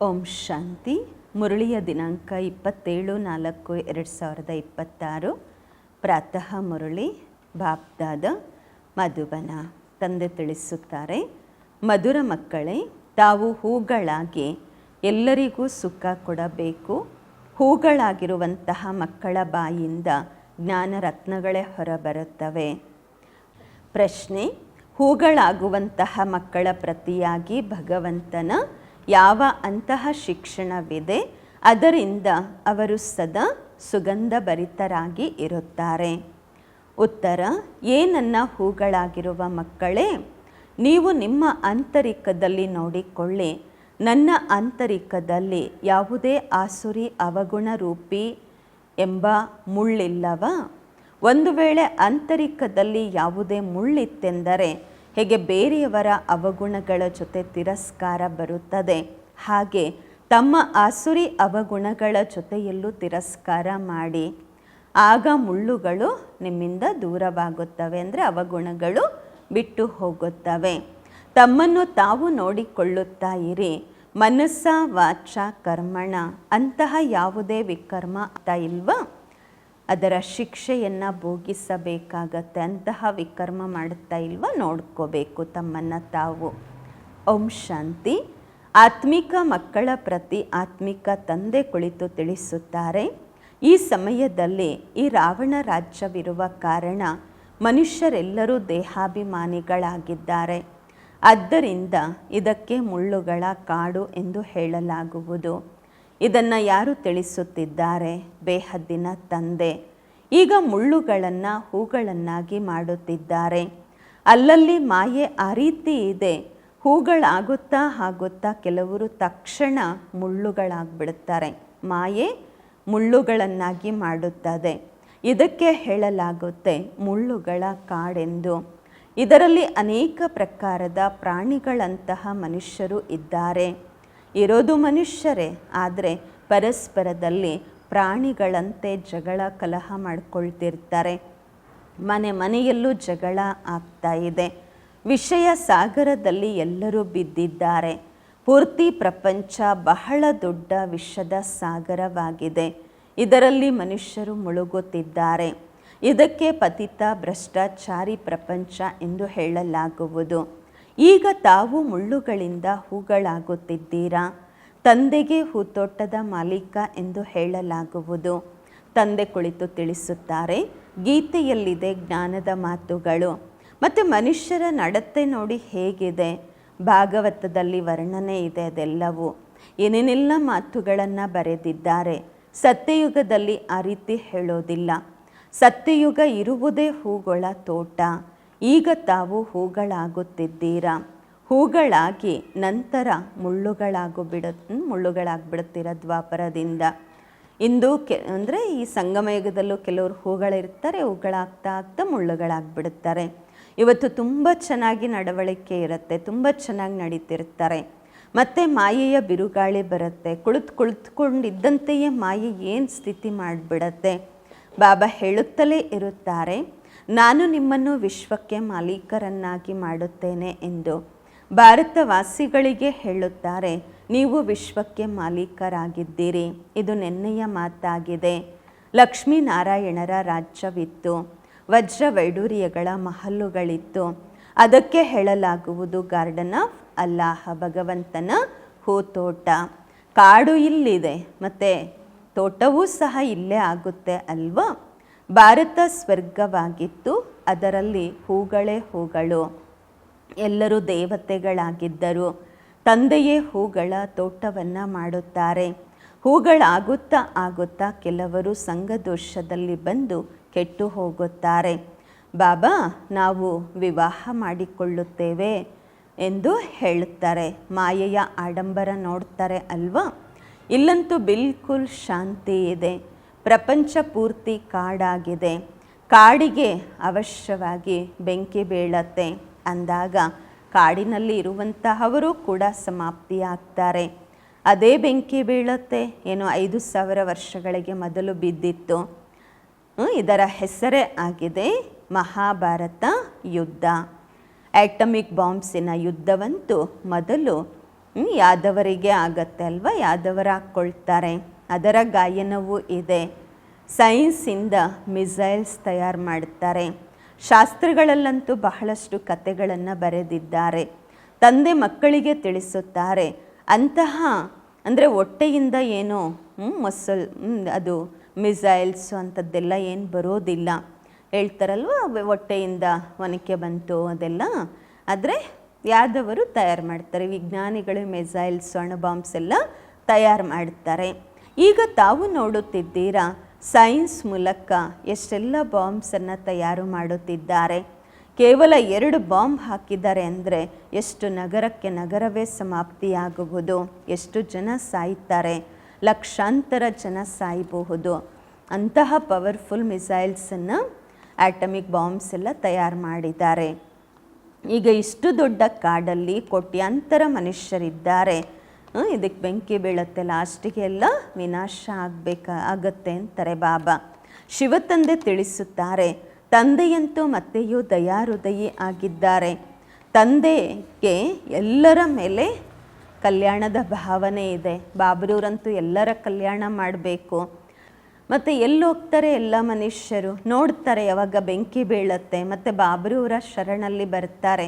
ಓಂ ಶಾಂತಿ. ಮುರಳಿಯ ದಿನಾಂಕ 27/4/2026. ಪ್ರಾತಃ ಮುರಳಿ ಬಾಪ್ದಾದ ಮಧುಬನ. ತಂದೆ ತಿಳಿಸುತ್ತಾರೆ, ಮಧುರ ಮಕ್ಕಳೇ, ತಾವು ಹೂಗಳಾಗಿ ಎಲ್ಲರಿಗೂ ಸುಖ ಕೊಡಬೇಕು. ಹೂಗಳಾಗಿರುವಂತಹ ಮಕ್ಕಳ ಬಾಯಿಂದ ಜ್ಞಾನ ರತ್ನಗಳೇ ಹೊರಬರುತ್ತವೆ. ಪ್ರಶ್ನೆ: ಹೂಗಳಾಗುವಂತಹ ಮಕ್ಕಳ ಪ್ರತಿಯಾಗಿ ಭಗವಂತನ ಯಾವ ಅಂತಹ ಶಿಕ್ಷಣವಿದೆ, ಅದರಿಂದ ಅವರು ಸದಾ ಸುಗಂಧಭರಿತರಾಗಿ ಇರುತ್ತಾರೆ? ಉತ್ತರ: ನನ್ನ ಹೂಗಳಾಗಿರುವ ಮಕ್ಕಳೇ, ನೀವು ನಿಮ್ಮ ಆಂತರಿಕದಲ್ಲಿ ನೋಡಿಕೊಳ್ಳಿ. ನನ್ನ ಆಂತರಿಕದಲ್ಲಿ ಯಾವುದೇ ಆಸುರಿ ಅವಗುಣ ರೂಪಿ ಎಂಬ ಮುಳ್ಳಿಲ್ಲವಾ? ಒಂದು ವೇಳೆ ಆಂತರಿಕದಲ್ಲಿ ಯಾವುದೇ ಮುಳ್ಳಿತ್ತೆಂದರೆ ಹೇಗೆ ಬೇರೆಯವರ ಅವಗುಣಗಳ ಜೊತೆ ತಿರಸ್ಕಾರ ಬರುತ್ತದೆ, ಹಾಗೆ ತಮ್ಮ ಆಸುರಿ ಅವಗುಣಗಳ ಜೊತೆಯಲ್ಲೂ ತಿರಸ್ಕಾರ ಮಾಡಿ. ಆಗ ಮುಳ್ಳುಗಳು ನಿಮ್ಮಿಂದ ದೂರವಾಗುತ್ತವೆ, ಅಂದರೆ ಅವಗುಣಗಳು ಬಿಟ್ಟು ಹೋಗುತ್ತವೆ. ತಮ್ಮನ್ನು ತಾವು ನೋಡಿಕೊಳ್ಳುತ್ತಾ ಇರಿ. ಮನಸ್ಸ ವಾಚ ಕರ್ಮಣ ಅಂತಹ ಯಾವುದೇ ವಿಕರ್ಮ ಆಗ್ತಾ ಇಲ್ವಾ? ಅದರ ಶಿಕ್ಷೆಯನ್ನು ಭೋಗಿಸಬೇಕಾಗತ್ತೆ. ಅಂತಹ ವಿಕರ್ಮ ಮಾಡುತ್ತಾ ಇಲ್ವಾ ನೋಡ್ಕೋಬೇಕು ತಮ್ಮನ್ನು ತಾವು. ಓಂ ಶಾಂತಿ. ಆತ್ಮಿಕ ಮಕ್ಕಳ ಪ್ರತಿ ಆತ್ಮಿಕ ತಂದೆ ಕುಳಿತು ತಿಳಿಸುತ್ತಾರೆ, ಈ ಸಮಯದಲ್ಲಿ ಈ ರಾವಣ ರಾಜ್ಯವಿರುವ ಕಾರಣ ಮನುಷ್ಯರೆಲ್ಲರೂ ದೇಹಾಭಿಮಾನಿಗಳಾಗಿದ್ದಾರೆ. ಆದ್ದರಿಂದ ಇದಕ್ಕೆ ಮುಳ್ಳುಗಳ ಕಾಡು ಎಂದು ಹೇಳಲಾಗುವುದು. ಇದನ್ನು ಯಾರು ತಿಳಿಸುತ್ತಿದ್ದಾರೆ? ಬೇಹದ್ದಿನ ತಂದೆ. ಈಗ ಮುಳ್ಳುಗಳನ್ನು ಹೂಗಳನ್ನಾಗಿ ಮಾಡುತ್ತಿದ್ದಾರೆ. ಅಲ್ಲಲ್ಲಿ ಮಾಯೆ ಆ ರೀತಿ ಇದೆ. ಹೂಗಳಾಗುತ್ತಾ ಆಗುತ್ತಾ ಕೆಲವರು ತಕ್ಷಣ ಮುಳ್ಳುಗಳಾಗ್ಬಿಡುತ್ತಾರೆ. ಮಾಯೆ ಮುಳ್ಳುಗಳನ್ನಾಗಿ ಮಾಡುತ್ತದೆ. ಇದಕ್ಕೆ ಹೇಳಲಾಗುತ್ತೆ ಮುಳ್ಳುಗಳ ಕಾಡೆಂದು. ಇದರಲ್ಲಿ ಅನೇಕ ಪ್ರಕಾರದ ಪ್ರಾಣಿಗಳಂತಹ ಮನುಷ್ಯರು ಇದ್ದಾರೆ. ಇರೋದು ಮನುಷ್ಯರೇ, ಆದರೆ ಪರಸ್ಪರದಲ್ಲಿ ಪ್ರಾಣಿಗಳಂತೆ ಜಗಳ ಕಲಹ ಮಾಡಿಕೊಳ್ತಿರ್ತಾರೆ. ಮನೆಯಲ್ಲೂ ಜಗಳ ಆಗ್ತಾ ಇದೆ. ವಿಷಯ ಸಾಗರದಲ್ಲಿ ಎಲ್ಲರೂ ಬಿದ್ದಿದ್ದಾರೆ. ಪೂರ್ತಿ ಪ್ರಪಂಚ ಬಹಳ ದೊಡ್ಡ ವಿಷದ ಸಾಗರವಾಗಿದೆ. ಇದರಲ್ಲಿ ಮನುಷ್ಯರು ಮುಳುಗುತ್ತಿದ್ದಾರೆ. ಇದಕ್ಕೆ ಪತಿತ ಭ್ರಷ್ಟಾಚಾರಿ ಪ್ರಪಂಚ ಎಂದು ಹೇಳಲಾಗುವುದು. ಈಗ ತಾವು ಮುಳ್ಳುಗಳಿಂದ ಹೂಗಳಾಗುತ್ತಿದ್ದೀರಾ. ತಂದೆಗೆ ಹೂತೋಟದ ಮಾಲೀಕ ಎಂದು ಹೇಳಲಾಗುವುದು. ತಂದೆ ಕುಳಿತು ತಿಳಿಸುತ್ತಾರೆ, ಗೀತೆಯಲ್ಲಿದೆ ಜ್ಞಾನದ ಮಾತುಗಳು. ಮತ್ತು ಮನುಷ್ಯರ ನಡತೆ ನೋಡಿ ಹೇಗಿದೆ, ಭಾಗವತದಲ್ಲಿ ವರ್ಣನೆ ಇದೆ. ಅದೆಲ್ಲವೂ ಏನೇನೆಲ್ಲ ಮಾತುಗಳನ್ನು ಬರೆದಿದ್ದಾರೆ. ಸತ್ಯಯುಗದಲ್ಲಿ ಆ ರೀತಿ ಹೇಳೋದಿಲ್ಲ. ಸತ್ಯಯುಗ ಇರುವುದೇ ಹೂಗಳ ತೋಟ. ಈಗ ತಾವು ಹೂಗಳಾಗುತ್ತಿದ್ದೀರಾ. ಹೂಗಳಾಗಿ ನಂತರ ಮುಳ್ಳುಗಳಾಗ್ಬಿಡುತ್ತೀರ ದ್ವಾಪರದಿಂದ. ಇಂದು ಅಂದರೆ ಈ ಸಂಗಮಯುಗದಲ್ಲೂ ಕೆಲವರು ಹೂಗಳಿರ್ತಾರೆ, ಹೂಗಳಾಗ್ತಾ ಆಗ್ತಾ ಮುಳ್ಳುಗಳಾಗ್ಬಿಡುತ್ತಾರೆ. ಇವತ್ತು ತುಂಬ ಚೆನ್ನಾಗಿ ನಡವಳಿಕೆ ಇರುತ್ತೆ, ತುಂಬ ಚೆನ್ನಾಗಿ ನಡೀತಿರ್ತಾರೆ. ಮತ್ತು ಮಾಯೆಯ ಬಿರುಗಾಳಿ ಬರುತ್ತೆ. ಕುಳಿತುಕೊಂಡಿದ್ದಂತೆಯೇ ಮಾಯೆ ಏನು ಸ್ಥಿತಿ ಮಾಡಿಬಿಡತ್ತೆ. ಬಾಬಾ ಹೇಳುತ್ತಲೇ ಇರುತ್ತಾರೆ, ನಾನು ನಿಮ್ಮನ್ನು ವಿಶ್ವಕ್ಕೆ ಮಾಲೀಕರನ್ನಾಗಿ ಮಾಡುತ್ತೇನೆ ಎಂದು. ಭಾರತವಾಸಿಗಳಿಗೆ ಹೇಳುತ್ತಾರೆ, ನೀವು ವಿಶ್ವಕ್ಕೆ ಮಾಲೀಕರಾಗಿದ್ದೀರಿ. ಇದು ನೆನ್ನೆಯ ಮಾತಾಗಿದೆ. ಲಕ್ಷ್ಮೀನಾರಾಯಣರ ರಾಜ್ಯವಿತ್ತು. ವಜ್ರ ವೈಡೂರ್ಯಗಳ ಮಹಲುಗಳಿತ್ತು. ಅದಕ್ಕೆ ಹೇಳಲಾಗುವುದು ಗಾರ್ಡನ್ ಆಫ್ ಅಲ್ಲಾಹ, ಭಗವಂತನ ಹೂತೋಟ. ಕಾಡು ಇಲ್ಲಿದೆ, ಮತ್ತು ತೋಟವೂ ಸಹ ಇಲ್ಲೇ ಆಗುತ್ತೆ ಅಲ್ವಾ? ಭಾರತ ಸ್ವರ್ಗವಾಗಿತ್ತು, ಅದರಲ್ಲಿ ಹೂಗಳೇ ಹೂಗಳು. ಎಲ್ಲರೂ ದೇವತೆಗಳಾಗಿದ್ದರು. ತಂದೆಯೇ ಹೂಗಳ ತೋಟವನ್ನು ಮಾಡುತ್ತಾರೆ. ಹೂಗಳಾಗುತ್ತಾ ಆಗುತ್ತಾ ಕೆಲವರು ಸಂಘದೋಷದಲ್ಲಿ ಬಂದು ಕೆಟ್ಟು ಹೋಗುತ್ತಾರೆ. ಬಾಬಾ, ನಾವು ವಿವಾಹ ಮಾಡಿಕೊಳ್ಳುತ್ತೇವೆ ಎಂದು ಹೇಳುತ್ತಾರೆ. ಮಾಯೆಯ ಆಡಂಬರ ನೋಡ್ತಾರೆ ಅಲ್ವಾ? ಇಲ್ಲಂತೂ ಬಿಲ್ಕುಲ್ ಶಾಂತಿ ಇದೆ. ಪ್ರಪಂಚ ಪೂರ್ತಿ ಕಾಡಾಗಿದೆ. ಕಾಡಿಗೆ ಅವಶ್ಯವಾಗಿ ಬೆಂಕಿ ಬೀಳತ್ತೆ. ಅಂದಾಗ ಕಾಡಿನಲ್ಲಿ ಇರುವಂತಹವರು ಕೂಡ ಸಮಾಪ್ತಿಯಾಗ್ತಾರೆ. ಅದೇ ಬೆಂಕಿ ಬೀಳತ್ತೆ. ಏನೋ 5000 ವರ್ಷಗಳಿಗೆ ಮೊದಲು ಬಿದ್ದಿತ್ತು. ಇದರ ಹೆಸರೇ ಆಗಿದೆ ಮಹಾಭಾರತ ಯುದ್ಧ. ಆಟಮಿಕ್ ಬಾಂಬ್ಸಿನ ಯುದ್ಧವಂತೂ ಮೊದಲು ಯಾದವರಿಗೆ ಆಗತ್ತೆ ಅಲ್ವಾ, ಯಾದವರು ಹಾಕ್ಕೊಳ್ತಾರೆ. ಅದರ ಗಾಯನವೂ ಇದೆ. ಸೈನ್ಸಿಂದ ಮಿಸೈಲ್ಸ್ ತಯಾರು ಮಾಡ್ತಾರೆ. ಶಾಸ್ತ್ರಗಳಲ್ಲಂತೂ ಬಹಳಷ್ಟು ಕಥೆಗಳನ್ನು ಬರೆದಿದ್ದಾರೆ. ತಂದೆ ಮಕ್ಕಳಿಗೆ ತಿಳಿಸುತ್ತಾರೆ. ಅಂತಹ ಅಂದರೆ ಹೊಟ್ಟೆಯಿಂದ ಏನೋ ಅದು ಮಿಸೈಲ್ಸು ಅಂಥದ್ದೆಲ್ಲ ಏನು ಬರೋದಿಲ್ಲ ಹೇಳ್ತಾರಲ್ವ, ಹೊಟ್ಟೆಯಿಂದ ಒನಕೆ ಬಂತು ಅದೆಲ್ಲ. ಆದರೆ ಯಾದವರು ತಯಾರು ಮಾಡ್ತಾರೆ. ವಿಜ್ಞಾನಿಗಳು ಮಿಸೈಲ್ಸ್, ಅಣುಬಾಂಬ್ಸ್ ಎಲ್ಲ ತಯಾರು ಮಾಡ್ತಾರೆ. ಈಗ ತಾವು ನೋಡುತ್ತಿದ್ದೀರಾ ಸೈನ್ಸ್ ಮೂಲಕ ಎಷ್ಟೆಲ್ಲ ಬಾಂಬ್ಸನ್ನು ತಯಾರು ಮಾಡುತ್ತಿದ್ದಾರೆ. ಕೇವಲ 2 ಬಾಂಬ್ ಹಾಕಿದ್ದಾರೆ ಅಂದರೆ ಎಷ್ಟು ನಗರಕ್ಕೆ ನಗರವೇ ಸಮಾಪ್ತಿಯಾಗುವುದು, ಎಷ್ಟು ಜನ ಸಾಯ್ತಾರೆ, ಲಕ್ಷಾಂತರ ಜನ ಸಾಯಬಹುದು. ಅಂತಹ ಪವರ್ಫುಲ್ ಮಿಸೈಲ್ಸನ್ನು, ಆಟಮಿಕ್ ಬಾಂಬ್ಸ್ ಎಲ್ಲ ತಯಾರು ಮಾಡಿದ್ದಾರೆ. ಈಗ ಇಷ್ಟು ದೊಡ್ಡ ಕಾಡಲ್ಲಿ ಕೋಟ್ಯಾಂತರ ಮನುಷ್ಯರಿದ್ದಾರೆ. ಇದಕ್ಕೆ ಬೆಂಕಿ ಬೀಳುತ್ತೆ, ಲಾಸ್ಟಿಗೆ ಎಲ್ಲ ವಿನಾಶ ಆಗತ್ತೆ ಅಂತಾರೆ ಬಾಬಾ. ಶಿವತಂದೆ ತಿಳಿಸುತ್ತಾರೆ, ತಂದೆಯಂತೂ ಮತ್ತೆಯೂ ದಯಾಹೃದಯಿ ಆಗಿದ್ದಾರೆ. ತಂದೆಗೆ ಎಲ್ಲರ ಮೇಲೆ ಕಲ್ಯಾಣದ ಭಾವನೆ ಇದೆ. ಬಾಬ್ರೂರಂತೂ ಎಲ್ಲರ ಕಲ್ಯಾಣ ಮಾಡಬೇಕು. ಮತ್ತು ಎಲ್ಲಿ ಹೋಗ್ತಾರೆ ಎಲ್ಲ ಮನುಷ್ಯರು ನೋಡ್ತಾರೆ, ಯಾವಾಗ ಬೆಂಕಿ ಬೀಳತ್ತೆ, ಮತ್ತು ಬಾಬ್ರೂರ ಶರಣಲ್ಲಿ ಬರ್ತಾರೆ.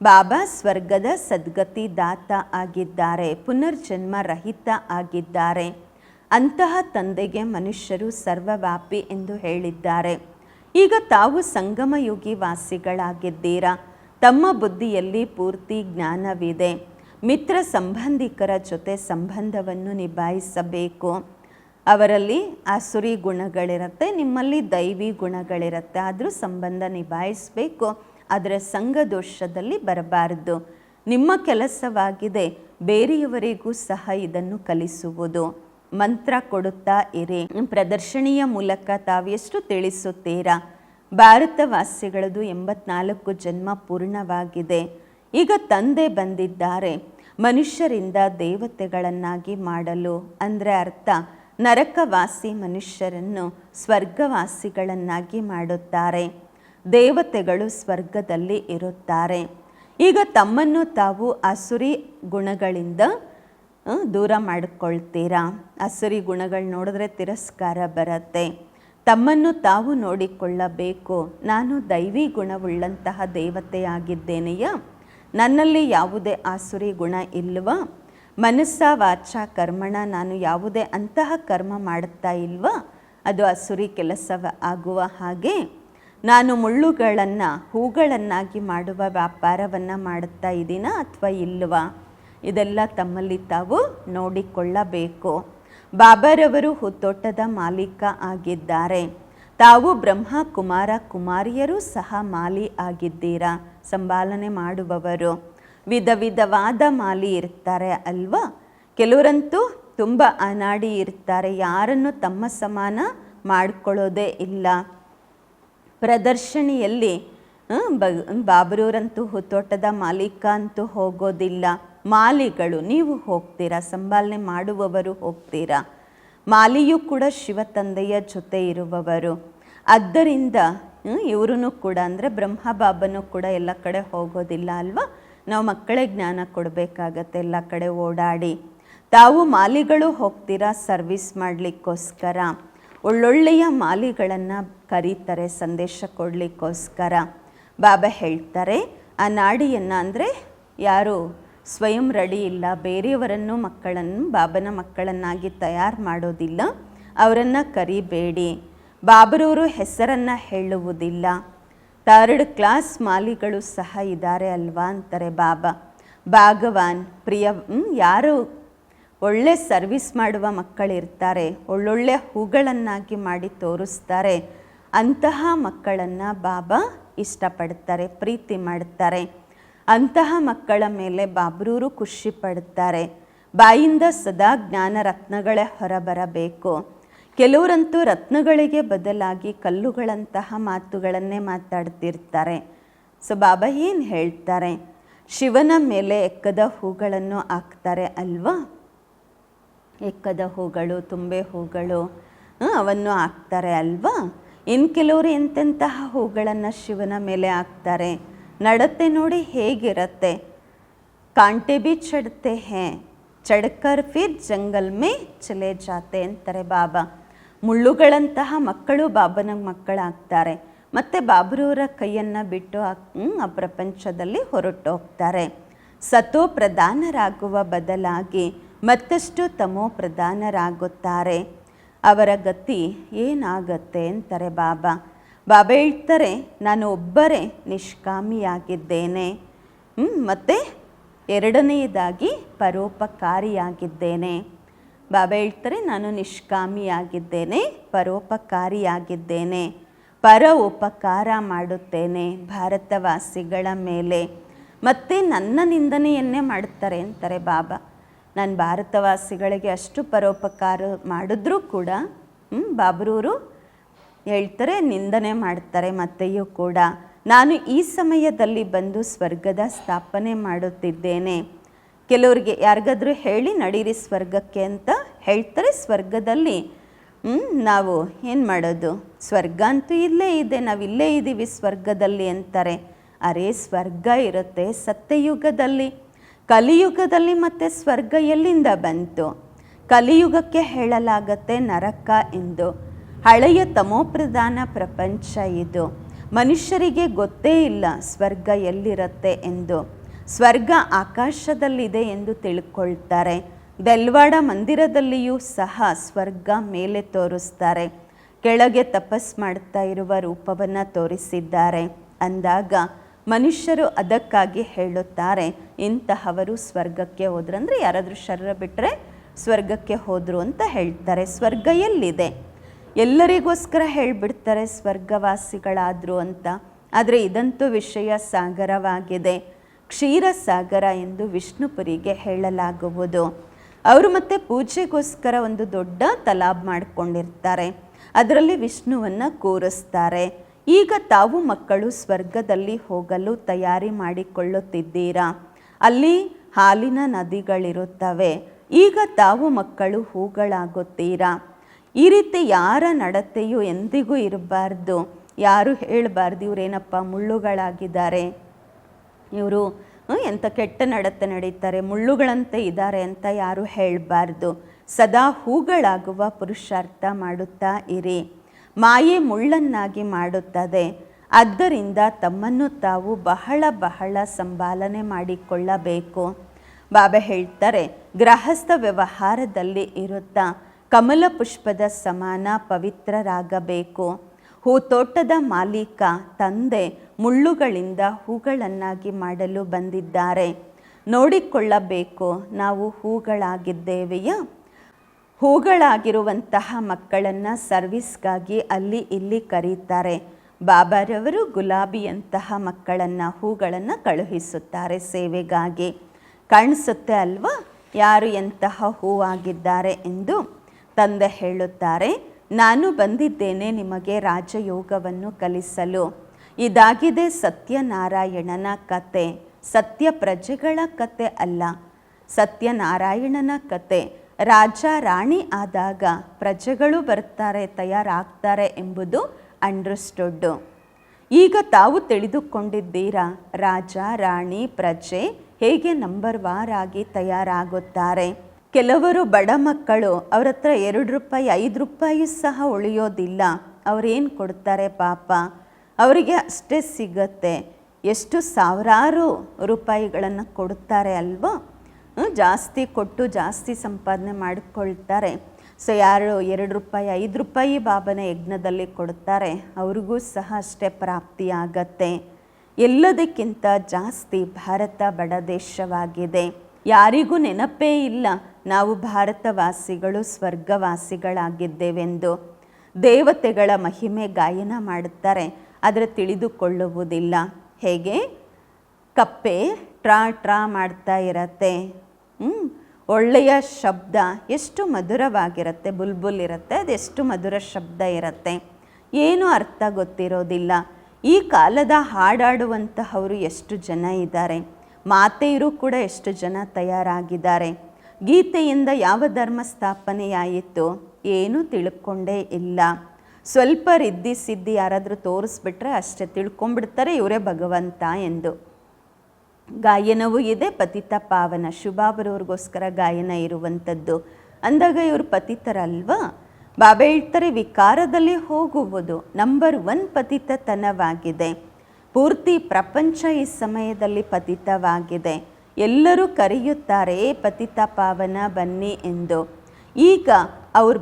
ಬಾಬಾ ಸ್ವರ್ಗದ ಸದ್ಗತಿ ದಾತ ಆಗಿದ್ದಾರೆ, ಪುನರ್ಜನ್ಮ ರಹಿತ ಆಗಿದ್ದಾರೆ. ಅಂತಹ ತಂದೆಗೆ ಮನುಷ್ಯರು ಸರ್ವವ್ಯಾಪಿ ಎಂದು ಹೇಳಿದ್ದಾರೆ. ಈಗ ತಾವು ಸಂಗಮಯುಗಿ ವಾಸಿಗಳಾಗಿದ್ದೀರಾ. ತಮ್ಮ ಬುದ್ಧಿಯಲ್ಲಿ ಪೂರ್ತಿ ಜ್ಞಾನವಿದೆ. ಮಿತ್ರ ಸಂಬಂಧಿಕರ ಜೊತೆ ಸಂಬಂಧವನ್ನು ನಿಭಾಯಿಸಬೇಕು. ಅವರಲ್ಲಿ ಆಸುರಿ ಗುಣಗಳಿರುತ್ತೆ, ನಿಮ್ಮಲ್ಲಿ ದೈವಿ ಗುಣಗಳಿರುತ್ತೆ. ಆದರೂ ಸಂಬಂಧ ನಿಭಾಯಿಸಬೇಕು. ಆದರೆ ಸಂಘದೋಷದಲ್ಲಿ ಬರಬಾರದು. ನಿಮ್ಮ ಕೆಲಸವಾಗಿದೆ ಬೇರೆಯವರಿಗೂ ಸಹ ಇದನ್ನು ಕಲಿಸುವುದು. ಮಂತ್ರ ಕೊಡುತ್ತಾ ಇರಿ. ಪ್ರದರ್ಶನಿಯ ಮೂಲಕ ತಾವೆಷ್ಟು ತಿಳಿಸುತ್ತೀರಾ. ಭಾರತವಾಸಿಗಳದು 84 ಜನ್ಮ ಪೂರ್ಣವಾಗಿದೆ. ಈಗ ತಂದೆ ಬಂದಿದ್ದಾರೆ ಮನುಷ್ಯರಿಂದ ದೇವತೆಗಳನ್ನಾಗಿ ಮಾಡಲು. ಅಂದರೆ ಅರ್ಥ, ನರಕವಾಸಿ ಮನುಷ್ಯರನ್ನು ಸ್ವರ್ಗವಾಸಿಗಳನ್ನಾಗಿ ಮಾಡುತ್ತಾರೆ. ದೇವತೆಗಳು ಸ್ವರ್ಗದಲ್ಲಿ ಇರುತ್ತಾರೆ. ಈಗ ತಮ್ಮನ್ನು ತಾವು ಅಸುರಿ ಗುಣಗಳಿಂದ ದೂರ ಮಾಡಿಕೊಳ್ತೀರಾ. ಅಸುರಿ ಗುಣಗಳು ನೋಡಿದ್ರೆ ತಿರಸ್ಕಾರ ಬರುತ್ತೆ. ತಮ್ಮನ್ನು ತಾವು ನೋಡಿಕೊಳ್ಳಬೇಕು. ನಾನು ದೈವಿ ಗುಣವುಳ್ಳಂತಹ ದೇವತೆಯಾಗಿದ್ದೇನೆಯ, ನನ್ನಲ್ಲಿ ಯಾವುದೇ ಆಸುರಿ ಗುಣ ಇಲ್ವಾ? ಮನಸ್ಸ ವಾಚ ಕರ್ಮಣ ನಾನು ಯಾವುದೇ ಅಂತಹ ಕರ್ಮ ಮಾಡುತ್ತಾ ಇಲ್ವಾ? ಅದು ಅಸುರಿ ಕೆಲಸ ಆಗುವ ಹಾಗೆ ನಾನು ಮುಳ್ಳುಗಳನ್ನು ಹೂಗಳನ್ನಾಗಿ ಮಾಡುವ ವ್ಯಾಪಾರವನ್ನು ಮಾಡುತ್ತಾ ಇದ್ದೀನಾ ಅಥವಾ ಇಲ್ವಾ? ಇದೆಲ್ಲ ತಮ್ಮಲ್ಲಿ ತಾವು ನೋಡಿಕೊಳ್ಳಬೇಕು. ಬಾಬಾರವರು ಹುತ್ತೋಟದ ಮಾಲೀಕ ಆಗಿದ್ದಾರೆ. ತಾವು ಬ್ರಹ್ಮ ಕುಮಾರ ಕುಮಾರಿಯರೂ ಸಹ ಮಾಲಿ ಆಗಿದ್ದೀರಾ, ಸಂಪಾಲನೆ ಮಾಡುವವರು. ವಿಧ ವಿಧವಾದ ಮಾಲಿ ಇರ್ತಾರೆ ಅಲ್ವಾ. ಕೆಲವರಂತೂ ತುಂಬ ಅನಾಡಿ ಇರ್ತಾರೆ, ಯಾರನ್ನು ತಮ್ಮ ಸಮಾನ ಮಾಡಿಕೊಳ್ಳೋದೇ ಇಲ್ಲ. ಪ್ರದರ್ಶನಿಯಲ್ಲಿ ಬಾಬ್ರೂರಂತೂ ಹುತ್ತೋಟದ ಮಾಲೀಕ ಅಂತೂ ಹೋಗೋದಿಲ್ಲ. ಮಾಲಿಗಳು ನೀವು ಹೋಗ್ತೀರಾ, ಸಂಪಾಲನೆ ಮಾಡುವವರು ಹೋಗ್ತೀರಾ. ಮಾಲಿಯೂ ಕೂಡ ಶಿವ ತಂದೆಯ ಜೊತೆ ಇರುವವರು. ಆದ್ದರಿಂದ ಇವರು ಕೂಡ ಅಂದರೆ ಬ್ರಹ್ಮ ಬಾಬನೂ ಕೂಡ ಎಲ್ಲ ಕಡೆ ಹೋಗೋದಿಲ್ಲ ಅಲ್ವಾ. ನಾವು ಮಕ್ಕಳೇ ಜ್ಞಾನ ಕೊಡಬೇಕಾಗತ್ತೆ ಎಲ್ಲ ಕಡೆ ಓಡಾಡಿ. ತಾವು ಮಾಲಿಗಳು ಹೋಗ್ತೀರಾ ಸರ್ವಿಸ್ ಮಾಡಲಿಕ್ಕೋಸ್ಕರ. ಒಳ್ಳೊಳ್ಳೆಯ ಮಾಲಿಗಳನ್ನು ಕರೀತಾರೆ ಸಂದೇಶ ಕೊಡಲಿಕ್ಕೋಸ್ಕರ. ಬಾಬಾ ಹೇಳ್ತಾರೆ, ಆ ನಾಡಿಯನ್ನು ಅಂದರೆ ಯಾರು ಸ್ವಯಂ ರೆಡಿ ಇಲ್ಲ, ಬೇರೆಯವರನ್ನು ಮಕ್ಕಳನ್ನು ಬಾಬನ ಮಕ್ಕಳನ್ನಾಗಿ ತಯಾರು ಮಾಡೋದಿಲ್ಲ, ಅವರನ್ನು ಕರಿಬೇಡಿ. ಬಾಬರವರು ಹೆಸರನ್ನು ಹೇಳುವುದಿಲ್ಲ. 3rd ಕ್ಲಾಸ್ ಮಾಲಿಗಳು ಸಹ ಇದ್ದಾರೆ ಅಲ್ವಾ ಅಂತಾರೆ ಬಾಬಾ. ಭಾಗವಾನ್ ಪ್ರಿಯ ಯಾರು ಒಳ್ಳೆ ಸರ್ವಿಸ್ ಮಾಡುವ ಮಕ್ಕಳಿರ್ತಾರೆ, ಒಳ್ಳೊಳ್ಳೆ ಹೂಗಳನ್ನಾಗಿ ಮಾಡಿ ತೋರಿಸ್ತಾರೆ, ಅಂತಹ ಮಕ್ಕಳನ್ನು ಬಾಬಾ ಇಷ್ಟಪಡ್ತಾರೆ, ಪ್ರೀತಿ ಮಾಡ್ತಾರೆ. ಅಂತಹ ಮಕ್ಕಳ ಮೇಲೆ ಬಾಬ್ರೂರು ಖುಷಿ ಪಡ್ತಾರೆ. ಬಾಯಿಂದ ಸದಾ ಜ್ಞಾನ ರತ್ನಗಳೇ ಹೊರಬರಬೇಕು. ಕೆಲವರಂತೂ ರತ್ನಗಳಿಗೆ ಬದಲಾಗಿ ಕಲ್ಲುಗಳಂತಹ ಮಾತುಗಳನ್ನೇ ಮಾತಾಡ್ತಿರ್ತಾರೆ. ಸೊ ಬಾಬಾ ಏನು ಹೇಳ್ತಾರೆ, ಶಿವನ ಮೇಲೆ ಎಕ್ಕದ ಹೂಗಳನ್ನು ಹಾಕ್ತಾರೆ ಅಲ್ವಾ. ಎಕ್ಕದ ಹೂಗಳು, ತುಂಬೆ ಹೂಗಳು ಅವನ್ನು ಹಾಕ್ತಾರೆ ಅಲ್ವಾ. ಇನ್ನು ಕೆಲವರು ಎಂತೆಂತಹ ಹೂಗಳನ್ನು ಶಿವನ ಮೇಲೆ ಹಾಕ್ತಾರೆ. ನಡತೆ ನೋಡಿ ಹೇಗಿರುತ್ತೆ. ಕಾಂಟೆ ಬಿ ಚढ़ते हैं ಚढ़कर फिर ಜಂಗಲ್ ಮೇ ಚಲೆ ಜಾತೆ ಅಂತಾರೆ ಬಾಬಾ. ಮುಳ್ಳುಗಳಂತಹ ಮಕ್ಕಳು ಬಾಬನ ಮಕ್ಕಳಾಗ್ತಾರೆ, ಮತ್ತು ಬಾಬ್ರವರ ಕೈಯನ್ನು ಬಿಟ್ಟು ಆ ಪ್ರಪಂಚದಲ್ಲಿ ಹೊರಟು ಹೋಗ್ತಾರೆ. ಸತೋ ಪ್ರಧಾನರಾಗುವ ಬದಲಾಗಿ ಮತ್ತಷ್ಟು ತಮೋ ಪ್ರಧಾನರಾಗುತ್ತಾರೆ. ಅವರ ಗತಿ ಏನಾಗತ್ತೆ ಅಂತಾರೆ ಬಾಬಾ. ಬಾಬಾ ಹೇಳ್ತಾರೆ, ನಾನು ಒಬ್ಬರೇ ನಿಷ್ಕಾಮಿಯಾಗಿದ್ದೇನೆ, ಮತ್ತು ಎರಡನೆಯದಾಗಿ ಪರೋಪಕಾರಿಯಾಗಿದ್ದೇನೆ. ಬಾಬಾ ಹೇಳ್ತಾರೆ, ನಾನು ನಿಷ್ಕಾಮಿಯಾಗಿದ್ದೇನೆ, ಪರೋಪಕಾರಿಯಾಗಿದ್ದೇನೆ, ಪರ ಉಪಕಾರ ಮಾಡುತ್ತೇನೆ ಭಾರತವಾಸಿಗಳ ಮೇಲೆ. ಮತ್ತು ನನ್ನ ನಿಂದನೆಯನ್ನೇ ಮಾಡ್ತಾರೆ ಅಂತಾರೆ ಬಾಬಾ. ನಾನು ಭಾರತವಾಸಿಗಳಿಗೆ ಅಷ್ಟು ಪರೋಪಕಾರ ಮಾಡಿದ್ರೂ ಕೂಡ ಬಾಬ್ರವರು ಹೇಳ್ತಾರೆ ನಿಂದನೆ ಮಾಡ್ತಾರೆ. ಮತ್ತೆಯೂ ಕೂಡ ನಾನು ಈ ಸಮಯದಲ್ಲಿ ಬಂದು ಸ್ವರ್ಗದ ಸ್ಥಾಪನೆ ಮಾಡುತ್ತಿದ್ದೇನೆ. ಕೆಲವರಿಗೆ ಯಾರಿಗಾದ್ರೂ ಹೇಳಿ ನಡೀರಿ ಸ್ವರ್ಗಕ್ಕೆ ಅಂತ ಹೇಳ್ತಾರೆ. ಸ್ವರ್ಗದಲ್ಲಿ ನಾವು ಏನು ಮಾಡೋದು, ಸ್ವರ್ಗ ಅಂತೂ ಇಲ್ಲೇ ಇದೆ, ನಾವು ಇಲ್ಲೇ ಇದ್ದೀವಿ ಸ್ವರ್ಗದಲ್ಲಿ ಅಂತಾರೆ. ಅರೇ ಸ್ವರ್ಗ ಇರುತ್ತೆ ಸತ್ಯಯುಗದಲ್ಲಿ, ಕಲಿಯುಗದಲ್ಲಿ ಮತ್ತೆ ಸ್ವರ್ಗ ಎಲ್ಲಿಂದ ಬಂತು? ಕಲಿಯುಗಕ್ಕೆ ಹೇಳಲಾಗತ್ತೆ ನರಕ ಎಂದು. ಹಳೆಯ ತಮೋಪ್ರಧಾನ ಪ್ರಪಂಚ ಇದು. ಮನುಷ್ಯರಿಗೆ ಗೊತ್ತೇ ಇಲ್ಲ ಸ್ವರ್ಗ ಎಲ್ಲಿರುತ್ತೆ ಎಂದು. ಸ್ವರ್ಗ ಆಕಾಶದಲ್ಲಿದೆ ಎಂದು ತಿಳ್ಕೊಳ್ತಾರೆ. ದೆಲ್ವಾಡ ಮಂದಿರದಲ್ಲಿಯೂ ಸಹ ಸ್ವರ್ಗ ಮೇಲೆ ತೋರಿಸ್ತಾರೆ. ಕೆಳಗೆ ತಪಸ್ ಮಾಡ್ತಾ ಇರುವ ರೂಪವನ್ನು ತೋರಿಸಿದ್ದಾರೆ ಅಂದಾಗ ಮನುಷ್ಯರು ಅದಕ್ಕಾಗಿ ಹೇಳುತ್ತಾರೆ, ಇಂತಹವರು ಸ್ವರ್ಗಕ್ಕೆ ಹೋದ್ರು, ಅಂದರೆ ಯಾರಾದರೂ ಶರೀರ ಬಿಟ್ಟರೆ ಸ್ವರ್ಗಕ್ಕೆ ಹೋದರು ಅಂತ ಹೇಳ್ತಾರೆ. ಸ್ವರ್ಗ ಎಲ್ಲಿದೆ? ಎಲ್ಲರಿಗೋಸ್ಕರ ಹೇಳಿಬಿಡ್ತಾರೆ ಸ್ವರ್ಗವಾಸಿಗಳಾದರು ಅಂತ. ಆದರೆ ಇದಂತೂ ವಿಷಯ ಸಾಗರವಾಗಿದೆ, ಕ್ಷೀರ ಸಾಗರ ಎಂದು ವಿಷ್ಣುಪುರಿಗೆ ಹೇಳಲಾಗುವುದು. ಅವರು ಮತ್ತೆ ಪೂಜೆಗೋಸ್ಕರ ಒಂದು ದೊಡ್ಡ ತಲಾಬ್ ಮಾಡಿಕೊಂಡಿರ್ತಾರೆ, ಅದರಲ್ಲಿ ವಿಷ್ಣುವನ್ನು ಕೂರಿಸ್ತಾರೆ. ಈಗ ತಾವು ಮಕ್ಕಳು ಸ್ವರ್ಗದಲ್ಲಿ ಹೋಗಲು ತಯಾರಿ ಮಾಡಿಕೊಳ್ಳುತ್ತಿದ್ದೀರಾ. ಅಲ್ಲಿ ಹಾಲಿನ ನದಿಗಳಿರುತ್ತವೆ. ಈಗ ತಾವು ಮಕ್ಕಳು ಹೂಗಳಾಗುತ್ತೀರಾ. ಈ ರೀತಿ ಯಾರ ನಡತೆಯು ಎಂದಿಗೂ ಇರಬಾರ್ದು. ಯಾರು ಹೇಳಬಾರ್ದು ಇವರೇನಪ್ಪ ಮುಳ್ಳುಗಳಾಗಿದ್ದಾರೆ, ಇವರು ಎಂಥ ಕೆಟ್ಟ ನಡತೆ ನಡೀತಾರೆ, ಮುಳ್ಳುಗಳಂತೆ ಇದ್ದಾರೆ ಅಂತ ಯಾರು ಹೇಳಬಾರ್ದು. ಸದಾ ಹೂಗಳಾಗುವ ಪುರುಷಾರ್ಥ ಮಾಡುತ್ತಾ ಇರಿ. ಮಾಯೆ ಮುಳ್ಳನ್ನಾಗಿ ಮಾಡುತ್ತದೆ. ಆದ್ದರಿಂದ ತಮ್ಮನ್ನು ತಾವು ಬಹಳ ಬಹಳ ಸಂಭಾಲನೆ ಮಾಡಿಕೊಳ್ಳಬೇಕು. ಬಾಬಾ ಹೇಳ್ತಾರೆ, ಗೃಹಸ್ಥ ವ್ಯವಹಾರದಲ್ಲಿ ಇರುತ್ತಾ ಕಮಲ ಪುಷ್ಪದ ಸಮಾನ ಪವಿತ್ರರಾಗಬೇಕು. ಹೂತೋಟದ ಮಾಲೀಕ ತಂದೆ ಮುಳ್ಳುಗಳಿಂದ ಹೂಗಳನ್ನಾಗಿ ಮಾಡಲು ಬಂದಿದ್ದಾರೆ. ನೋಡಿಕೊಳ್ಳಬೇಕು, ನಾವು ಹೂಗಳಾಗಿದ್ದೇವೆಯಾ? ಹೂಗಳಾಗಿರುವಂತಹ ಮಕ್ಕಳನ್ನು ಸರ್ವಿಸ್ಗಾಗಿ ಅಲ್ಲಿ ಇಲ್ಲಿ ಕರೀತಾರೆ. ಬಾಬಾರವರು ಗುಲಾಬಿಯಂತಹ ಮಕ್ಕಳನ್ನು, ಹೂಗಳನ್ನು ಕಳುಹಿಸುತ್ತಾರೆ ಸೇವೆಗಾಗಿ. ಕಾಣಿಸುತ್ತೆ ಅಲ್ವಾ ಯಾರು ಎಂತಹ ಹೂವಾಗಿದ್ದಾರೆ ಎಂದು. ತಂದೆ ಹೇಳುತ್ತಾರೆ, ನಾನು ಬಂದಿದ್ದೇನೆ ನಿಮಗೆ ರಾಜಯೋಗವನ್ನು ಕಲಿಸಲು. ಇದಾಗಿದೆ ಸತ್ಯನಾರಾಯಣನ ಕತೆ. ಸತ್ಯ ಪ್ರಜೆಗಳ ಕತೆ ಅಲ್ಲ, ಸತ್ಯನಾರಾಯಣನ ಕತೆ. ರಾಜ ರಾಣಿ ಆದಾಗ ಪ್ರಜೆಗಳು ಬರ್ತಾರೆ, ತಯಾರಾಗ್ತಾರೆ ಎಂಬುದು ಅಂಡರ್ಸ್ಟುಡ್ಡು. ಈಗ ತಾವು ತಿಳಿದುಕೊಂಡಿದ್ದೀರಾ, ರಾಜ ರಾಣಿ ಪ್ರಜೆ ಹೇಗೆ ನಂಬರ್ ವಾರ್ ಆಗಿ ತಯಾರಾಗುತ್ತಾರೆ. ಕೆಲವರು ಬಡ ಮಕ್ಕಳು, ಅವ್ರ ಹತ್ರ 2 ರೂಪಾಯಿ 5 ರೂಪಾಯಿ ಸಹ ಉಳಿಯೋದಿಲ್ಲ. ಅವರೇನು ಕೊಡ್ತಾರೆ ಪಾಪ, ಅವರಿಗೆ ಅಷ್ಟೇ ಸಿಗತ್ತೆ. ಎಷ್ಟು ಸಾವಿರಾರು ರೂಪಾಯಿಗಳನ್ನು ಕೊಡ್ತಾರೆ ಅಲ್ವಾ. ಜಾಸ್ತಿ ಕೊಟ್ಟು ಜಾಸ್ತಿ ಸಂಪಾದನೆ ಮಾಡಿಕೊಳ್ತಾರೆ. ಸೊ ಯಾರು 2 ರೂಪಾಯಿ 5 ರೂಪಾಯಿ ಬಾಬನ ಯಜ್ಞದಲ್ಲಿ ಕೊಡ್ತಾರೆ, ಅವ್ರಿಗೂ ಸಹ ಅಷ್ಟೇ ಪ್ರಾಪ್ತಿಯಾಗತ್ತೆ. ಎಲ್ಲದಕ್ಕಿಂತ ಜಾಸ್ತಿ ಭಾರತ ಬಡ ದೇಶವಾಗಿದೆ. ಯಾರಿಗೂ ನೆನಪೇ ಇಲ್ಲ ನಾವು ಭಾರತವಾಸಿಗಳು ಸ್ವರ್ಗವಾಸಿಗಳಾಗಿದ್ದೇವೆಂದು. ದೇವತೆಗಳ ಮಹಿಮೆ ಗಾಯನ ಮಾಡುತ್ತಾರೆ, ಆದರೆ ತಿಳಿದುಕೊಳ್ಳುವುದಿಲ್ಲ. ಹೇಗೆ ಕಪ್ಪೆ ಟ್ರಾ ಟ್ರಾ ಮಾಡ್ತಾ ಇರತ್ತೆ, ಒಳ್ಳೆಯ ಶಬ್ದ ಎಷ್ಟು ಮಧುರವಾಗಿರುತ್ತೆ, ಬುಲ್ಬುಲ್ ಇರುತ್ತೆ, ಅದೆಷ್ಟು ಮಧುರ ಶಬ್ದ ಇರುತ್ತೆ, ಏನೂ ಅರ್ಥ ಗೊತ್ತಿರೋದಿಲ್ಲ. ಈ ಕಾಲದ ಹಾಡಾಡುವಂತಹವರು ಎಷ್ಟು ಜನ ಇದ್ದಾರೆ, ಮಾತೆಯರು ಕೂಡ ಎಷ್ಟು ಜನ ತಯಾರಾಗಿದ್ದಾರೆ. ಗೀತೆಯಿಂದ ಯಾವ ಧರ್ಮ ಸ್ಥಾಪನೆಯಾಯಿತು ಏನೂ ತಿಳ್ಕೊಂಡೇ ಇಲ್ಲ. ಸ್ವಲ್ಪ ರಿದ್ದಿ ಸಿದ್ದಿ ಯಾರಾದರೂ ತೋರಿಸ್ಬಿಟ್ರೆ ಅಷ್ಟೇ ತಿಳ್ಕೊಂಬಿಡ್ತಾರೆ ಇವರೇ ಭಗವಂತ ಎಂದು. ಗಾಯನವೂ ಇದೆ, ಪತಿತ ಪಾವನ ಶುಭಾಬರವ್ರಿಗೋಸ್ಕರ ಗಾಯನ ಇರುವಂಥದ್ದು. ಅಂದಾಗ ಇವರು ಪತಿತರಲ್ವಾ? ಬಾಬಾ ಹೇಳ್ತಾರೆ ವಿಕಾರದಲ್ಲಿ ಹೋಗುವುದು ನಂಬರ್ 1 ಪತಿತತನವಾಗಿದೆ. ಪೂರ್ತಿ ಪ್ರಪಂಚ ಈ ಸಮಯದಲ್ಲಿ ಪತಿತವಾಗಿದೆ. ಎಲ್ಲರೂ ಕರೆಯುತ್ತಾರೆ ಪತಿತ ಪಾವನ ಬನ್ನಿ ಎಂದು. ಈಗ ಅವ್ರು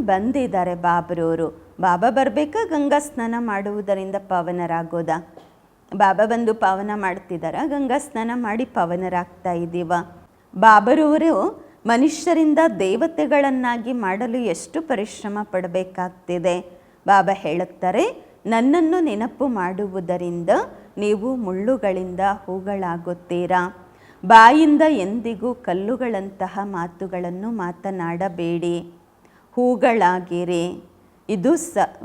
ಬಂದಿದ್ದಾರೆ ಬಾಬರವರು. ಬಾಬಾ ಬರಬೇಕಾ ಗಂಗಾ ಸ್ನಾನ ಮಾಡುವುದರಿಂದ ಪಾವನರಾಗೋದಾ? ಬಾಬಾ ಬಂದು ಪಾವನ ಮಾಡ್ತಿದ್ದಾರ? ಗಂಗಾ ಸ್ನಾನ ಮಾಡಿ ಪಾವನರಾಗ್ತಾ ಇದ್ದೀವ? ಬಾಬರವರು ಮನುಷ್ಯರಿಂದ ದೇವತೆಗಳನ್ನಾಗಿ ಮಾಡಲು ಎಷ್ಟು ಪರಿಶ್ರಮ ಪಡಬೇಕಾಗ್ತಿದೆ. ಬಾಬಾ ಹೇಳುತ್ತಾರೆ ನನ್ನನ್ನು ನೆನಪು ಮಾಡುವುದರಿಂದ ನೀವು ಮುಳ್ಳುಗಳಿಂದ ಹೂಗಳಾಗುತ್ತೀರಾ. ಬಾಯಿಂದ ಎಂದಿಗೂ ಕಲ್ಲುಗಳಂತಹ ಮಾತುಗಳನ್ನು ಮಾತನಾಡಬೇಡಿ, ಹೂಗಳಾಗಿರಿ. ಇದು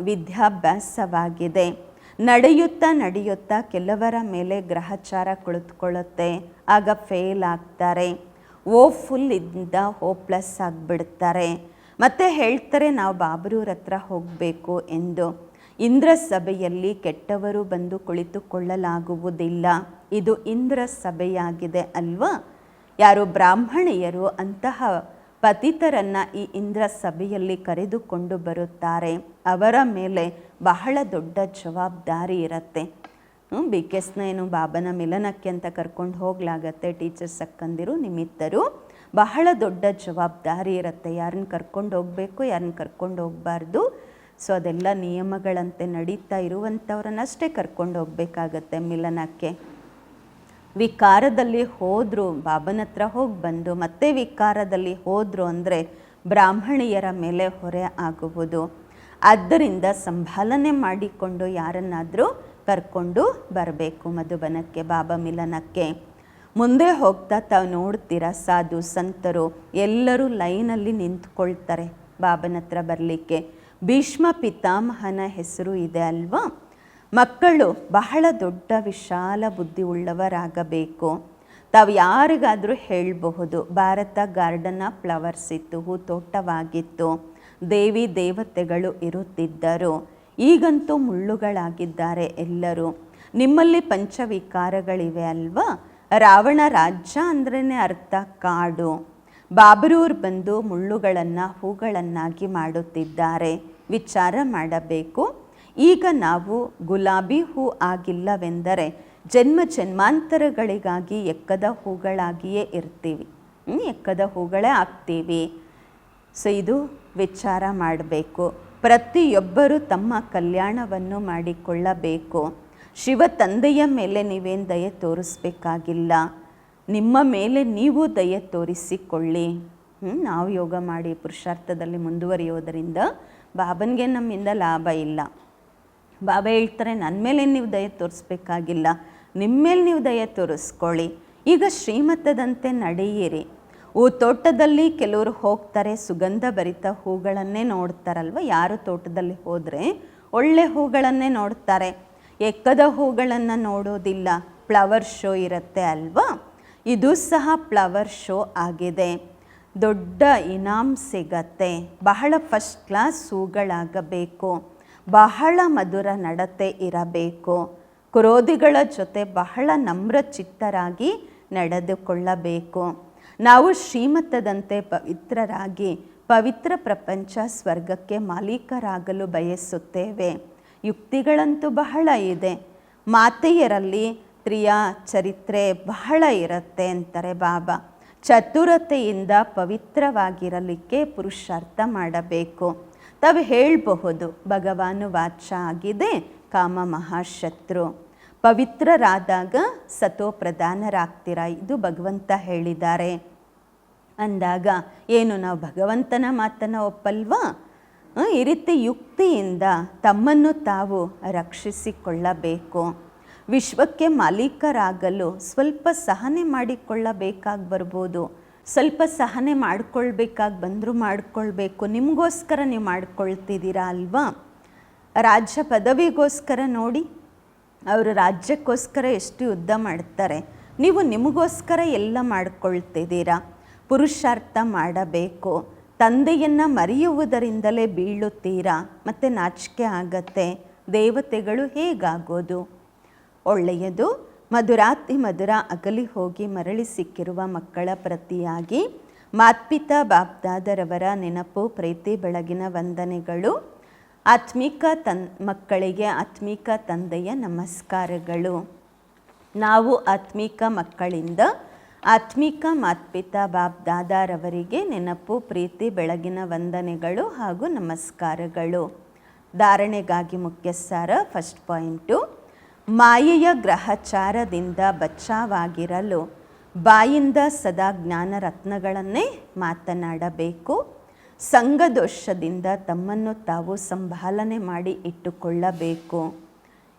ವಿದ್ಯಾಭ್ಯಾಸವಾಗಿದೆ. ನಡೆಯುತ್ತಾ ಕೆಲವರ ಮೇಲೆ ಗ್ರಹಚಾರ ಕುಳಿತುಕೊಳ್ಳುತ್ತೆ. ಆಗ ಫೇಲ್ ಆಗ್ತಾರೆ. ಫುಲ್ ಇಂದ ಹೋಪ್ಲೆಸ್ ಆಗಿಬಿಡ್ತಾರೆ. ಮತ್ತೆ ಹೇಳ್ತಾರೆ ನಾವು ಬಾಬರವ್ರ ಹತ್ರ ಹೋಗಬೇಕು ಎಂದು. ಇಂದ್ರ ಸಭೆಯಲ್ಲಿ ಕೆಟ್ಟವರು ಬಂದು ಕುಳಿತುಕೊಳ್ಳಲಾಗುವುದಿಲ್ಲ. ಇದು ಇಂದ್ರ ಸಭೆಯಾಗಿದೆ ಅಲ್ವಾ? ಯಾರು ಬ್ರಾಹ್ಮಣಿಯರು ಅಂತಹ ಪತಿತರನ್ನು ಈ ಇಂದ್ರ ಸಭೆಯಲ್ಲಿ ಕರೆದುಕೊಂಡು ಬರುತ್ತಾರೆ. ಅವರ ಮೇಲೆ ಬಹಳ ದೊಡ್ಡ ಜವಾಬ್ದಾರಿ ಇರುತ್ತೆ. ಬಿಕೆಸ್ನ ಏನು ಬಾಬನ ಮಿಲನಕ್ಕೆ ಅಂತ ಕರ್ಕೊಂಡು ಹೋಗ್ಲಾಗತ್ತೆ. ಟೀಚರ್ಸ್ ಅಕ್ಕಂದಿರು ನಿಮಿತ್ತರು ಬಹಳ ದೊಡ್ಡ ಜವಾಬ್ದಾರಿ ಇರುತ್ತೆ. ಯಾರನ್ನ ಕರ್ಕೊಂಡು ಹೋಗಬೇಕು, ಯಾರನ್ನ ಕರ್ಕೊಂಡು ಹೋಗಬಾರ್ದು. ಸೊ ಅದೆಲ್ಲ ನಿಯಮಗಳಂತೆ ನಡೀತಾ ಇರುವಂಥವ್ರನ್ನಷ್ಟೇ ಕರ್ಕೊಂಡು ಹೋಗಬೇಕಾಗತ್ತೆ ಮಿಲನಕ್ಕೆ. ವಿಕಾರದಲ್ಲಿ ಹೋದರು, ಬಾಬನ ಹತ್ರ ಹೋಗಿ ಬಂದು ಮತ್ತೆ ವಿಕಾರದಲ್ಲಿ ಹೋದರು ಅಂದರೆ ಬ್ರಾಹ್ಮಣಿಯರ ಮೇಲೆ ಹೊರೆ ಆಗುವುದು. ಆದ್ದರಿಂದ ಸಂಭಾಲನೆ ಮಾಡಿಕೊಂಡು ಯಾರನ್ನಾದರೂ ಕರ್ಕೊಂಡು ಬರಬೇಕು ಮಧುಬನಕ್ಕೆ, ಬಾಬಾ ಮಿಲನಕ್ಕೆ. ಮುಂದೆ ಹೋಗ್ತಾ ತಾವು ನೋಡ್ತೀರಾ ಸಾಧು ಸಂತರು ಎಲ್ಲರೂ ಲೈನಲ್ಲಿ ನಿಂತ್ಕೊಳ್ತಾರೆ ಬಾಬನ ಹತ್ರ ಬರಲಿಕ್ಕೆ. ಭೀಷ್ಮ ಪಿತಾಮಹನ ಹೆಸರು ಇದೆ ಅಲ್ವಾ? ಮಕ್ಕಳು ಬಹಳ ದೊಡ್ಡ ವಿಶಾಲ ಬುದ್ಧಿ ಉಳ್ಳವರಾಗಬೇಕು. ತಾವು ಯಾರಿಗಾದರೂ ಹೇಳಬಹುದು ಭಾರತ ಗಾರ್ಡನ್ ಆಫ್ ಫ್ಲವರ್ಸ್ ಇತ್ತು, ಹೂ ತೋಟವಾಗಿತ್ತು, ದೇವಿ ದೇವತೆಗಳು ಇರುತ್ತಿದ್ದರು. ಈಗಂತೂ ಮುಳ್ಳುಗಳಾಗಿದ್ದಾರೆ ಎಲ್ಲರೂ. ನಿಮ್ಮಲ್ಲಿ ಪಂಚವಿಕಾರಗಳಿವೆ ಅಲ್ವಾ? ರಾವಣ ರಾಜ್ಯ ಅಂದ್ರೇ ಅರ್ಥ ಕಾಡು. ಬಾಬರವ್ರು ಬಂದು ಮುಳ್ಳುಗಳನ್ನು ಹೂಗಳನ್ನಾಗಿ ಮಾಡುತ್ತಿದ್ದಾರೆ. ವಿಚಾರ ಮಾಡಬೇಕು. ಈಗ ನಾವು ಗುಲಾಬಿ ಹೂ ಆಗಿಲ್ಲವೆಂದರೆ ಜನ್ಮ ಜನ್ಮಾಂತರಗಳಿಗಾಗಿ ಎಕ್ಕದ ಹೂಗಳಾಗಿಯೇ ಇರ್ತೀವಿ, ಎಕ್ಕದ ಹೂಗಳೇ ಆಗ್ತೀವಿ. ಸೊ ಇದು ವಿಚಾರ ಮಾಡಬೇಕು. ಪ್ರತಿಯೊಬ್ಬರೂ ತಮ್ಮ ಕಲ್ಯಾಣವನ್ನು ಮಾಡಿಕೊಳ್ಳಬೇಕು. ಶಿವ ತಂದೆಯ ಮೇಲೆ ನೀವೇನು ದಯೆ ತೋರಿಸ್ಬೇಕಾಗಿಲ್ಲ, ನಿಮ್ಮ ಮೇಲೆ ನೀವು ದಯೆ ತೋರಿಸಿಕೊಳ್ಳಿ. ನಾವು ಯೋಗ ಮಾಡಿ ಪುರುಷಾರ್ಥದಲ್ಲಿ ಮುಂದುವರಿಯೋದರಿಂದ ಬಾಬನಿಗೆ ನಮ್ಮಿಂದ ಲಾಭ ಇಲ್ಲ. ಬಾಬಾ ಹೇಳ್ತಾರೆ ನನ್ನ ಮೇಲೆ ನೀವು ದಯೆ ತೋರಿಸ್ಬೇಕಾಗಿಲ್ಲ, ನಿಮ್ಮ ಮೇಲೆ ನೀವು ದಯೆ ತೋರಿಸ್ಕೊಳ್ಳಿ. ಈಗ ಶ್ರೀಮತದಂತೆ ನಡೆಯಿರಿ. ತೋಟದಲ್ಲಿ ಕೆಲವರು ಹೋಗ್ತಾರೆ, ಸುಗಂಧ ಭರಿತ ಹೂಗಳನ್ನೇ ನೋಡ್ತಾರಲ್ವ. ಯಾರು ತೋಟದಲ್ಲಿ ಹೋದರೆ ಒಳ್ಳೆ ಹೂಗಳನ್ನೇ ನೋಡ್ತಾರೆ, ಎಕ್ಕದ ಹೂಗಳನ್ನು ನೋಡೋದಿಲ್ಲ. ಫ್ಲವರ್ ಶೋ ಇರುತ್ತೆ ಅಲ್ವಾ? ಇದು ಸಹ ಫ್ಲವರ್ ಶೋ ಆಗಿದೆ. ದೊಡ್ಡ ಇನಾಮ್ ಸಿಗತ್ತೆ. ಬಹಳ ಫಸ್ಟ್ ಕ್ಲಾಸ್ ಹೂಗಳಾಗಬೇಕು. ಬಹಳ ಮಧುರ ನಡತೆ ಇರಬೇಕು. ಕ್ರೋಧಿಗಳ ಜೊತೆ ಬಹಳ ನಮ್ರಚಿತ್ತರಾಗಿ ನಡೆದುಕೊಳ್ಳಬೇಕು. ನಾವು ಶ್ರೀಮತದಂತೆ ಪವಿತ್ರರಾಗಿ ಪವಿತ್ರ ಪ್ರಪಂಚ ಸ್ವರ್ಗಕ್ಕೆ ಮಾಲೀಕರಾಗಲು ಬಯಸುತ್ತೇವೆ. ಯುಕ್ತಿಗಳಂತೂ ಬಹಳ ಇದೆ. ಮಾತೆಯರಲ್ಲಿ ಸ್ತ್ರೀಯ ಚರಿತ್ರೆ ಬಹಳ ಇರುತ್ತೆ ಅಂತಾರೆ ಬಾಬಾ. ಚತುರತೆಯಿಂದ ಪವಿತ್ರವಾಗಿರಲಿಕ್ಕೆ ಪುರುಷಾರ್ಥ ಮಾಡಬೇಕು. ತಾವು ಹೇಳಬಹುದು ಭಗವಾನು ವಾಚ ಆಗಿದೆ ಕಾಮ ಮಹಾಶತ್ರು. ಪವಿತ್ರರಾದಾಗ ಸತೋ ಪ್ರಧಾನರಾಗ್ತೀರಾ, ಇದು ಭಗವಂತ ಹೇಳಿದ್ದಾರೆ. ಅಂದಾಗ ಏನು ನಾವು ಭಗವಂತನ ಮಾತನ್ನು ಒಪ್ಪಲ್ವಾ? ಈ ರೀತಿ ಯುಕ್ತಿಯಿಂದ ತಮ್ಮನ್ನು ತಾವು ರಕ್ಷಿಸಿಕೊಳ್ಳಬೇಕು. ವಿಶ್ವಕ್ಕೆ ಮಾಲೀಕರಾಗಲು ಸ್ವಲ್ಪ ಸಹನೆ ಮಾಡಿಕೊಳ್ಳಬೇಕಾಗಿ ಬರ್ಬೋದು. ಸ್ವಲ್ಪ ಸಹನೆ ಮಾಡ್ಕೊಳ್ಬೇಕಾಗಿ ಬಂದರೂ ಮಾಡ್ಕೊಳ್ಬೇಕು. ನಿಮಗೋಸ್ಕರ ನೀವು ಮಾಡ್ಕೊಳ್ತಿದ್ದೀರಾ ಅಲ್ವಾ? ರಾಜ್ಯ ಪದವಿಗೋಸ್ಕರ ನೋಡಿ, ಅವರು ರಾಜ್ಯಕ್ಕೋಸ್ಕರ ಎಷ್ಟು ಯುದ್ಧ ಮಾಡ್ತಾರೆ. ನೀವು ನಿಮಗೋಸ್ಕರ ಎಲ್ಲ ಮಾಡ್ಕೊಳ್ತಿದ್ದೀರಾ. ಪುರುಷಾರ್ಥ ಮಾಡಬೇಕು. ತಂದೆಯನ್ನು ಮರೆಯುವುದರಿಂದಲೇ ಬೀಳುತ್ತೀರಾ, ಮತ್ತು ನಾಚಿಕೆ ಆಗತ್ತೆ. ದೇವತೆಗಳು ಹೇಗಾಗೋದು? ಒಳ್ಳೆಯದು. ಮಧುರಾತಿ ಮಧುರ ಅಗಲಿ ಹೋಗಿ ಮರಳಿ ಸಿಕ್ಕಿರುವ ಮಕ್ಕಳ ಪ್ರತಿಯಾಗಿ ಮಾತ್ಪಿತಾ ಬಾಪ್ದಾದರವರ ನೆನಪು ಪ್ರೀತಿ ಬೆಳಗಿನ ವಂದನೆಗಳು. ಆತ್ಮಿಕ ಮಕ್ಕಳಿಗೆ ಆತ್ಮಿಕ ತಂದೆಯ ನಮಸ್ಕಾರಗಳು. ನಾವು ಆತ್ಮಿಕ ಮಕ್ಕಳಿಂದ ಆತ್ಮಿಕ ಮಾತ್ಪಿತಾ ಬಾಪ್ದಾದರವರಿಗೆ ನೆನಪು ಪ್ರೀತಿ ಬೆಳಗಿನ ವಂದನೆಗಳು ಹಾಗೂ ನಮಸ್ಕಾರಗಳು. ಧಾರಣೆಗಾಗಿ ಮುಖ್ಯ ಸಾರ. ಫಸ್ಟ್ ಪಾಯಿಂಟು, ಮಾಯೆಯ ಗ್ರಹಚಾರದಿಂದ ಬಚಾವಾಗಿರಲು ಬಾಯಿಂದ ಸದಾ ಜ್ಞಾನ ರತ್ನಗಳನ್ನೇ ಮಾತನಾಡಬೇಕು. ಸಂಘದೋಷದಿಂದ ತಮ್ಮನ್ನು ತಾವು ಸಂಭಾಲನೆ ಮಾಡಿ ಇಟ್ಟುಕೊಳ್ಳಬೇಕು.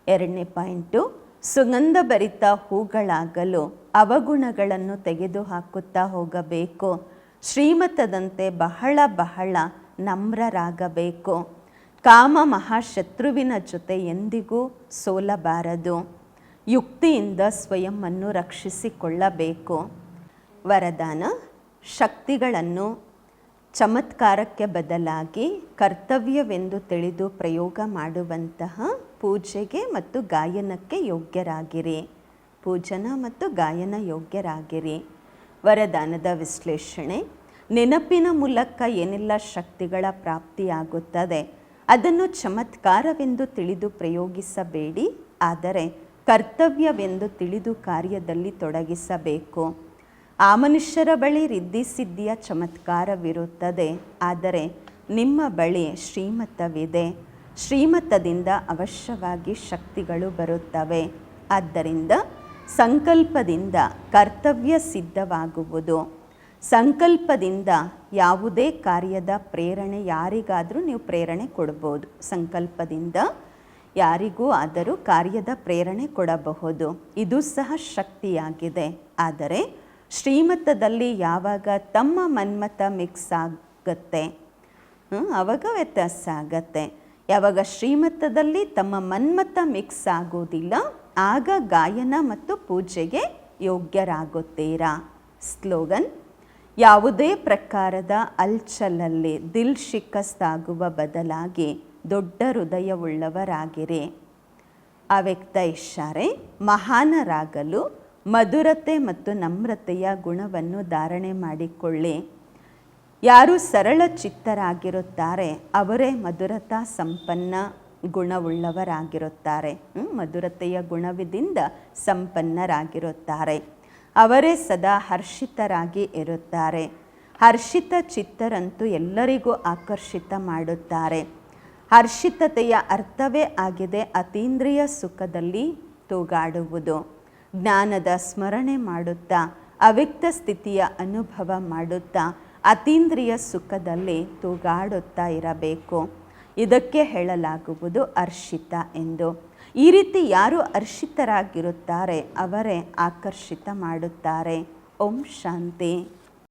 ಎರಡನೇ ಪಾಯಿಂಟು, ಸುಗಂಧಭರಿತ ಹೂಗಳಾಗಲು ಅವಗುಣಗಳನ್ನು ತೆಗೆದುಹಾಕುತ್ತಾ ಹೋಗಬೇಕು. ಶ್ರೀಮತದಂತೆ ಬಹಳ ಬಹಳ ನಮ್ರರಾಗಬೇಕು. ಕಾಮ ಮಹಾಶತ್ರುವಿನ ಜೊತೆ ಎಂದಿಗೂ ಸೋಲಬಾರದು. ಯುಕ್ತಿಯಿಂದ ಸ್ವಯಂವನ್ನು ರಕ್ಷಿಸಿಕೊಳ್ಳಬೇಕು. ವರದಾನ: ಶಕ್ತಿಗಳನ್ನು ಚಮತ್ಕಾರಕ್ಕೆ ಬದಲಾಗಿ ಕರ್ತವ್ಯವೆಂದು ತಿಳಿದು ಪ್ರಯೋಗ ಮಾಡುವಂತಹ ಪೂಜೆಗೆ ಮತ್ತು ಗಾಯನಕ್ಕೆ ಯೋಗ್ಯರಾಗಿರಿ. ಪೂಜನ ಮತ್ತು ಗಾಯನ ಯೋಗ್ಯರಾಗಿರಿ. ವರದಾನದ ವಿಶ್ಲೇಷಣೆ: ನೆನಪಿನ ಮೂಲಕ ಏನೆಲ್ಲ ಶಕ್ತಿಗಳ ಪ್ರಾಪ್ತಿಯಾಗುತ್ತದೆ ಅದನ್ನು ಚಮತ್ಕಾರವೆಂದು ತಿಳಿದು ಪ್ರಯೋಗಿಸಬೇಡಿ, ಆದರೆ ಕರ್ತವ್ಯವೆಂದು ತಿಳಿದು ಕಾರ್ಯದಲ್ಲಿ ತೊಡಗಿಸಬೇಕು. ಆ ಮನುಷ್ಯರ ಬಳಿ ರಿದ್ಧಿ ಸಿದ್ಧಿಯ ಚಮತ್ಕಾರವಿರುತ್ತದೆ, ಆದರೆ ನಿಮ್ಮ ಬಳಿ ಶ್ರೀಮತವಿದೆ. ಶ್ರೀಮತದಿಂದ ಅವಶ್ಯವಾಗಿ ಶಕ್ತಿಗಳು ಬರುತ್ತವೆ. ಆದ್ದರಿಂದ ಸಂಕಲ್ಪದಿಂದ ಕರ್ತವ್ಯ ಸಿದ್ಧವಾಗುವುದು. ಸಂಕಲ್ಪದಿಂದ ಯಾವುದೇ ಕಾರ್ಯದ ಪ್ರೇರಣೆ ಯಾರಿಗಾದರೂ ನೀವು ಪ್ರೇರಣೆ ಕೊಡ್ಬೋದು. ಸಂಕಲ್ಪದಿಂದ ಯಾರಿಗೂ ಆದರೂ ಕಾರ್ಯದ ಪ್ರೇರಣೆ ಕೊಡಬಹುದು. ಇದು ಸಹ ಶಕ್ತಿಯಾಗಿದೆ. ಆದರೆ ಶ್ರೀಮತದಲ್ಲಿ ಯಾವಾಗ ತಮ್ಮ ಮನ್ಮತ ಮಿಕ್ಸ್ ಆಗುತ್ತೆ ಆವಾಗ ವ್ಯತ್ಯಾಸ ಆಗತ್ತೆ. ಯಾವಾಗ ಶ್ರೀಮತದಲ್ಲಿ ತಮ್ಮ ಮನ್ಮತ ಮಿಕ್ಸ್ ಆಗೋದಿಲ್ಲ ಆಗ ಗಾಯನ ಮತ್ತು ಪೂಜೆಗೆ ಯೋಗ್ಯರಾಗುತ್ತೀರಾ. ಸ್ಲೋಗನ್: ಯಾವುದೇ ಪ್ರಕಾರದ ಅಲ್ಚಲಲ್ಲಿ ದಿಲ್ ಶಿಕಸ್ತಾಗುವ ಬದಲಾಗಿ ದೊಡ್ಡ ಹೃದಯವುಳ್ಳವರಾಗಿರಿ. ಅವ್ಯಕ್ತ ಇಶಾರೆ: ಮಹಾನರಾಗಲು ಮಧುರತೆ ಮತ್ತು ನಮ್ರತೆಯ ಗುಣವನ್ನು ಧಾರಣೆ ಮಾಡಿಕೊಳ್ಳಿ. ಯಾರು ಸರಳ ಚಿತ್ತರಾಗಿರುತ್ತಾರೆ ಅವರೇ ಮಧುರತಾ ಸಂಪನ್ನ ಗುಣವುಳ್ಳವರಾಗಿರುತ್ತಾರೆ. ಮಧುರತೆಯ ಗುಣವಿದಿಂದ ಸಂಪನ್ನರಾಗಿರುತ್ತಾರೆ. ಅವರೇ ಸದಾ ಹರ್ಷಿತರಾಗಿ ಇರುತ್ತಾರೆ. ಹರ್ಷಿತ ಚಿತ್ತರಂತೂ ಎಲ್ಲರಿಗೂ ಆಕರ್ಷಿತ ಮಾಡುತ್ತಾರೆ. ಹರ್ಷಿತತೆಯ ಅರ್ಥವೇ ಆಗಿದೆ ಅತೀಂದ್ರಿಯ ಸುಖದಲ್ಲಿ ತೂಗಾಡುವುದು. ಜ್ಞಾನದ ಸ್ಮರಣೆ ಮಾಡುತ್ತಾ ಅವ್ಯಕ್ತ ಸ್ಥಿತಿಯ ಅನುಭವ ಮಾಡುತ್ತಾ ಅತೀಂದ್ರಿಯ ಸುಖದಲ್ಲಿ ತೂಗಾಡುತ್ತಾ ಇರಬೇಕು. ಇದಕ್ಕೆ ಹೇಳಲಾಗುವುದು ಹರ್ಷಿತ ಎಂದು. ಈ ರೀತಿ ಯಾರು ಹರ್ಷಿತರಾಗಿರುತ್ತಾರೆ ಅವರೇ ಆಕರ್ಷಿತ ಮಾಡುತ್ತಾರೆ. ಓಂ ಶಾಂತಿ.